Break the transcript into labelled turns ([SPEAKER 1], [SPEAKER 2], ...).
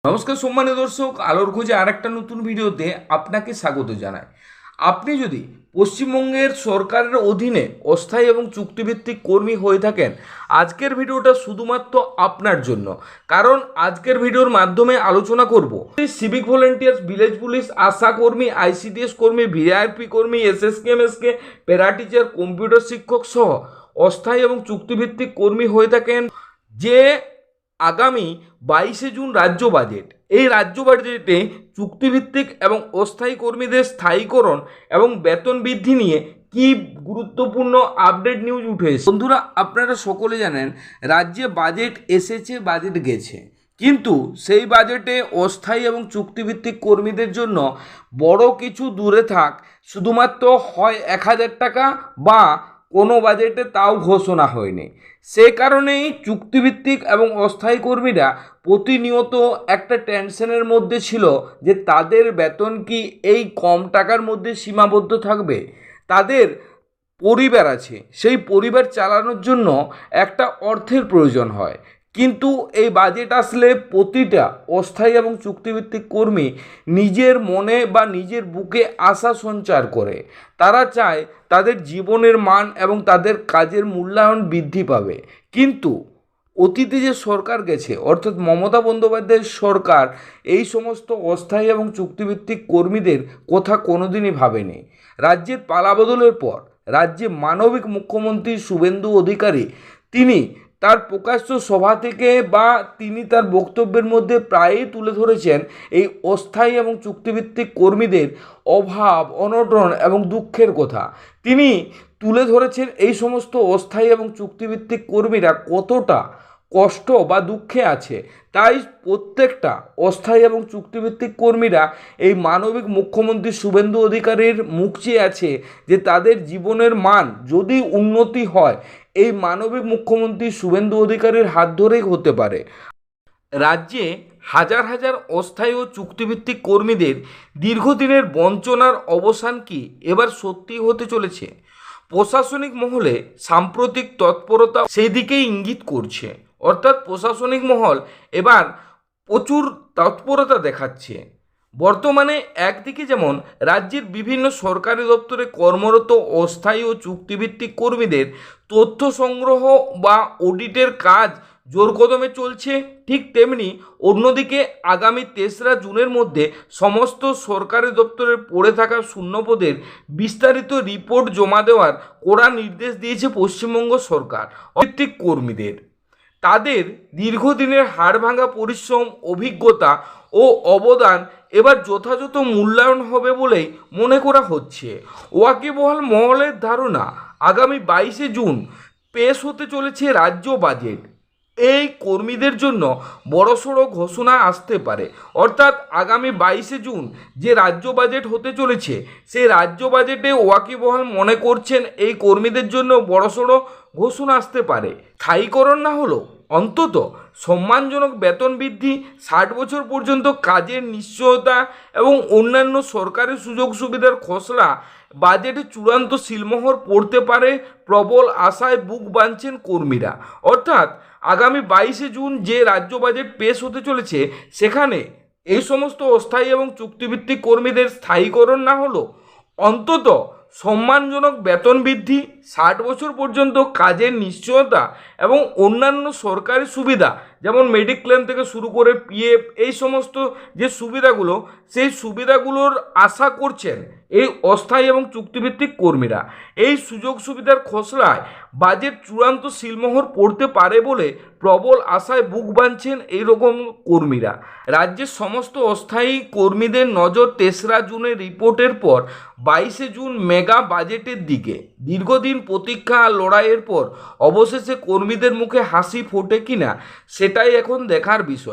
[SPEAKER 1] নমস্কার সম্মানীয় দর্শক, আলোর খোঁজে আরেকটা নতুন ভিডিওতে আপনাকে স্বাগত জানাই। আপনি যদি পশ্চিমবঙ্গের সরকারের অধীনে অস্থায়ী এবং চুক্তিভিত্তিক কর্মী হয়ে থাকেন, আজকের ভিডিওটা শুধুমাত্র আপনার জন্য। কারণ আজকের ভিডিওর মাধ্যমে আলোচনা করব সিভিক ভলেন্টিয়ার্স, ভিলেজ পুলিশ, আশা কর্মী, আইসিডিএস কর্মী, ভিআরপি কর্মী, এসএসকে, প্যারা টিচার, কম্পিউটার শিক্ষক সহ অস্থায়ী এবং চুক্তিভিত্তিক কর্মী হয়ে থাকেন যে আগামী 22 জুন রাজ্য বাজেট, এই রাজ্য বাজেটে চুক্তিভিত্তিক এবং অস্থায়ী কর্মীদের স্থায়ীকরণ এবং বেতন বৃদ্ধি নিয়ে কি গুরুত্বপূর্ণ আপডেট নিউজ উঠে এসেছে। বন্ধুরা, আপনারা সকলে জানেন রাজ্যে বাজেট এসেছে, বাজেট গেছে, কিন্তু সেই বাজেটে অস্থায়ী এবং চুক্তিভিত্তিক কর্মীদের জন্য বড় কিছু দূরে থাক, শুধুমাত্র হয় 1000 টাকা বা কোনো বাজেটে তাও ঘোষণা হয়নি। সে কারণেই চুক্তিভিত্তিক এবং অস্থায়ী কর্মীরা প্রতিনিয়ত একটা টেনশনের মধ্যে ছিল যে তাদের বেতন কি এই কম টাকার মধ্যে সীমাবদ্ধ থাকবে। তাদের পরিবার আছে, সেই পরিবার চালানোর জন্য একটা অর্থের প্রয়োজন হয়। কিন্তু এই বাজেট আসলে প্রতিটা অস্থায়ী এবং চুক্তিভিত্তিক কর্মী নিজের মনে বা নিজের বুকে আশা সঞ্চার করে। তারা চায় তাদের জীবনের মান এবং তাদের কাজের মূল্যায়ন বৃদ্ধি পাবে। কিন্তু অতীতে যে সরকার গেছে, অর্থাৎ মমতা বন্দ্যোপাধ্যায়ের সরকার এই সমস্ত অস্থায়ী এবং চুক্তিভিত্তিক কর্মীদের কথা কোনোদিনই ভাবেনি। রাজ্যের পালাবদলের পর রাজ্যে মানবিক মুখ্যমন্ত্রী শুভেন্দু অধিকারী তিনি তার প্রকাশ্য সভা থেকে বা তিনি তার বক্তব্যের মধ্যে প্রায়ই তুলে ধরেছেন এই অস্থায়ী এবং চুক্তিভিত্তিক কর্মীদের অভাব, অনটন এবং দুঃখের কথা। তিনি তুলে ধরেছেন এই সমস্ত অস্থায়ী এবং চুক্তিভিত্তিক কর্মীরা কতটা কষ্ট বা দুঃখে আছে। তাই প্রত্যেকটা অস্থায়ী এবং চুক্তিভিত্তিক কর্মীরা এই মানবিক মুখ্যমন্ত্রী শুভেন্দু অধিকারীর মুখ চেয়ে আছে যে তাদের জীবনের মান যদি উন্নতি হয় এই মানবিক মুখ্যমন্ত্রী শুভেন্দু অধিকারীর হাত ধরেই হতে পারে। রাজ্যে হাজার হাজার অস্থায়ী ও চুক্তিভিত্তিক কর্মীদের দীর্ঘদিনের বঞ্চনার অবসান কি এবার সত্যি হতে চলেছে? প্রশাসনিক মহলে সাম্প্রতিক তৎপরতা সেই দিকেই ইঙ্গিত করছে। অর্থাৎ প্রশাসনিক মহল এবার প্রচুর তৎপরতা দেখাচ্ছে। বর্তমানে একদিকে যেমন রাজ্যের বিভিন্ন সরকারি দপ্তরে কর্মরত অস্থায়ী ও চুক্তিভিত্তিক কর্মীদের তথ্য সংগ্রহ বা অডিটের কাজ জোর কদমে চলছে, ঠিক তেমনি অন্যদিকে আগামী 3রা জুনের মধ্যে সমস্ত সরকারি দপ্তরে পড়ে থাকা শূন্যপদের বিস্তারিত রিপোর্ট জমা দেওয়ার কড়া নির্দেশ দিয়েছে পশ্চিমবঙ্গ সরকার। ভিত্তিক কর্মীদের তাদের দীর্ঘদিনের হাড়ভাঙা পরিশ্রম, অভিজ্ঞতা ও অবদান এবার যথাযথ মূল্যায়ন হবে বলেই মনে করা হচ্ছে। ওয়াকিবহাল মহলের ধারণা আগামী 22 জুন পেশ হতে চলেছে রাজ্য বাজেট। এই কর্মীদের জন্য বড়সড় ঘোষণা আসতে পারে। অর্থাৎ আগামী 22 জুন যে রাজ্য বাজেট হতে চলেছে সেই রাজ্য বাজেটে ওয়াকিবহাল মনে করছেন এই কর্মীদের জন্য বড়সড় ঘোষণা আসতে পারে। স্থায়ীকরণ না হলেও অন্তত সম্মানজনক বেতন বৃদ্ধি, 60 বছর পর্যন্ত কাজের নিশ্চয়তা এবং অন্যান্য সরকারি সুযোগ সুবিধার খসড়া বাজেটে চূড়ান্ত সিলমোহর পড়তে পারে প্রবল আশায় বুক বাঁধছেন কর্মীরা। অর্থাৎ আগামী 22 জুন যে রাজ্য বাজেট পেশ হতে চলেছে সেখানে এই সমস্ত অস্থায়ী এবং চুক্তিভিত্তিক কর্মীদের স্থায়ীকরণ না হলেও অন্তত সম্মানজনক বেতন বৃদ্ধি, 60 বছর পর্যন্ত কাজের নিশ্চয়তা এবং অন্যান্য সরকারি সুবিধা যেমন মেডিক্লেম থেকে শুরু করে পিএফ, এই সমস্ত যে সুবিধাগুলো সেই সুবিধাগুলোর আশা করছেন এই অস্থায়ী এবং চুক্তিভিত্তিক কর্মীরা। এই সুযোগ সুবিধার খসড়ায় বাজেট চূড়ান্ত সিলমোহর পড়তে পারে বলে প্রবল আশায় বুক বাঁধছেন এইরকম কর্মীরা। রাজ্যের সমস্ত অস্থায়ী কর্মীদের নজর 3রা জুনের রিপোর্টের পর 22 জুন মেগা বাজেটের দিকে। দীর্ঘদিন প্রতীক্ষা আর লড়াইয়ের পর অবশেষে কর্মীদের মুখে হাসি ফোটে কিনা সেটাই এখন দেখার বিষয়।